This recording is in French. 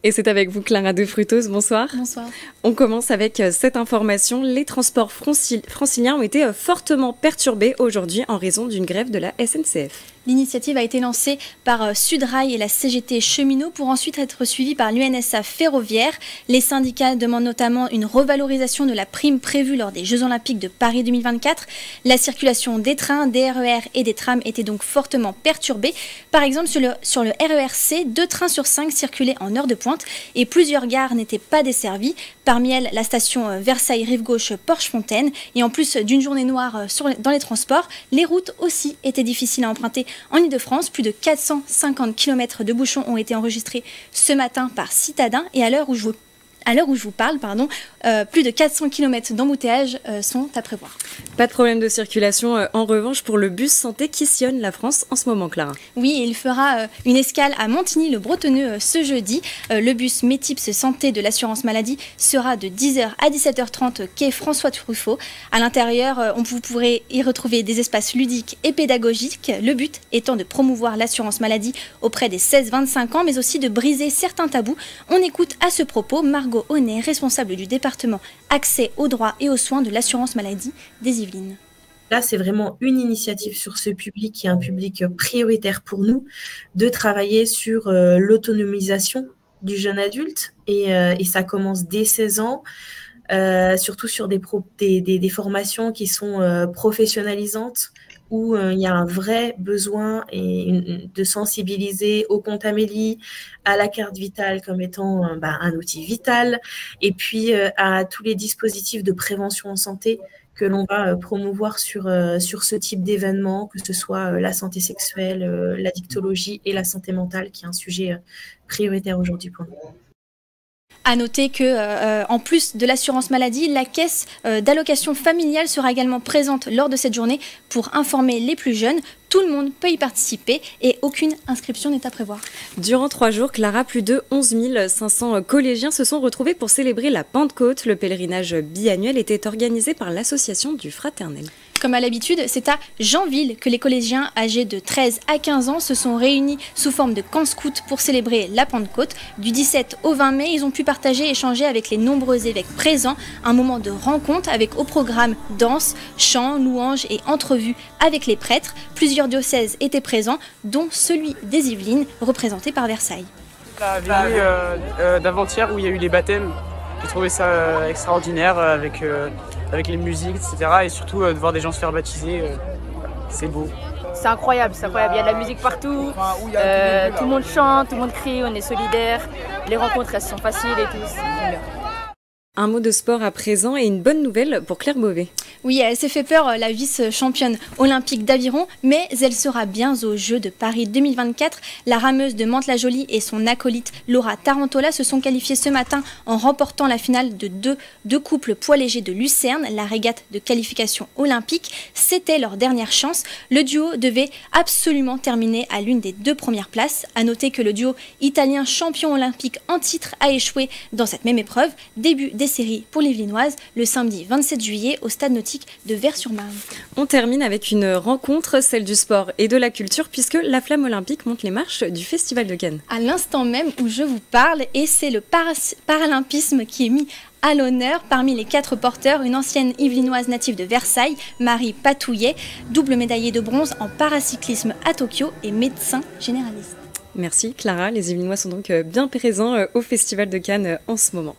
Et c'est avec vous Clara de Frutos, bonsoir. Bonsoir. On commence avec cette information. Les transports franciliens ont été fortement perturbés aujourd'hui en raison d'une grève de la SNCF. L'initiative a été lancée par Sudrail et la CGT Cheminots pour ensuite être suivie par l'UNSA Ferroviaire. Les syndicats demandent notamment une revalorisation de la prime prévue lors des Jeux Olympiques de Paris 2024. La circulation des trains, des RER et des trams était donc fortement perturbée. Par exemple, sur le RER-C, 2 trains sur 5 circulaient en heure de pointe et plusieurs gares n'étaient pas desservies. Parmi elles, la station Versailles-Rive-Gauche-Porche-Fontaine. Et en plus d'une journée noire dans les transports, les routes aussi étaient difficiles à emprunter. En Ile-de-France, plus de 450 km de bouchons ont été enregistrés ce matin par Citadin. Et à l'heure où je vous parle, plus de 400 km d'embouteillage sont à prévoir. Pas de problème de circulation en revanche pour le bus santé qui sillonne la France en ce moment, Clara. Oui, il fera une escale à Montigny-le-Bretonneux ce jeudi. Le bus Métips Santé de l'assurance maladie sera de 10h à 17h30 quai François Truffaut. À l'intérieur, vous pourrez y retrouver des espaces ludiques et pédagogiques. Le but étant de promouvoir l'assurance maladie auprès des 16-25 ans, mais aussi de briser certains tabous. On écoute à ce propos Margot Honnet, responsable du département accès aux droits et aux soins de l'assurance maladie des Yvelines. Là, c'est vraiment une initiative sur ce public qui est un public prioritaire pour nous, de travailler sur l'autonomisation du jeune adulte et ça commence dès 16 ans, surtout sur des formations qui sont professionnalisantes où il y a un vrai besoin de sensibiliser au compte Amélie, à la carte vitale comme étant un outil vital, et puis à tous les dispositifs de prévention en santé que l'on va promouvoir sur ce type d'événement, que ce soit la santé sexuelle, la dictologie et la santé mentale, qui est un sujet prioritaire aujourd'hui pour nous. À noter que, en plus de l'assurance maladie, la caisse d'allocation familiale sera également présente lors de cette journée pour informer les plus jeunes. Tout le monde peut y participer et aucune inscription n'est à prévoir. Durant 3 jours, Clara, plus de 11 500 collégiens se sont retrouvés pour célébrer la Pentecôte. Le pèlerinage biannuel était organisé par l'association du Fraternel. Comme à l'habitude, c'est à Janville que les collégiens âgés de 13 à 15 ans se sont réunis sous forme de camp scout pour célébrer la Pentecôte. Du 17 au 20 mai, ils ont pu partager et échanger avec les nombreux évêques présents. Un moment de rencontre avec au programme danse, chant, louanges et entrevues avec les prêtres. Plusieurs diocèses étaient présents, dont celui des Yvelines, représenté par Versailles. La venue d'avant-hier où il y a eu les baptêmes, j'ai trouvé ça extraordinaire avec les musiques, etc. Et surtout de voir des gens se faire baptiser, c'est beau. C'est incroyable, il y a de la musique partout, tout le monde chante, tout le monde crie, on est solidaires. Les rencontres, elles sont faciles et tout, c'est bien. Un mot de sport à présent et une bonne nouvelle pour Claire Beauvais. Oui, elle s'est fait peur, la vice-championne olympique d'aviron, mais elle sera bien aux Jeux de Paris 2024. La rameuse de Mantes-la-Jolie et son acolyte Laura Tarantola se sont qualifiées ce matin en remportant la finale de deux couples poids légers de Lucerne, la régate de qualification olympique. C'était leur dernière chance. Le duo devait absolument terminer à l'une des 2 premières places. À noter que le duo italien champion olympique en titre a échoué dans cette même épreuve. Début des séries pour les Yvelinoises le samedi 27 juillet au stade nautique de Vers-sur-Marne. On termine avec une rencontre, celle du sport et de la culture, puisque la flamme olympique monte les marches du Festival de Cannes. À l'instant même où je vous parle, et c'est le paralympisme qui est mis à l'honneur. Parmi les 4 porteurs, une ancienne Yvelinoise native de Versailles, Marie Patouillet, double médaillée de bronze en paracyclisme à Tokyo et médecin généraliste. Merci Clara, les Yvelinois sont donc bien présents au Festival de Cannes en ce moment.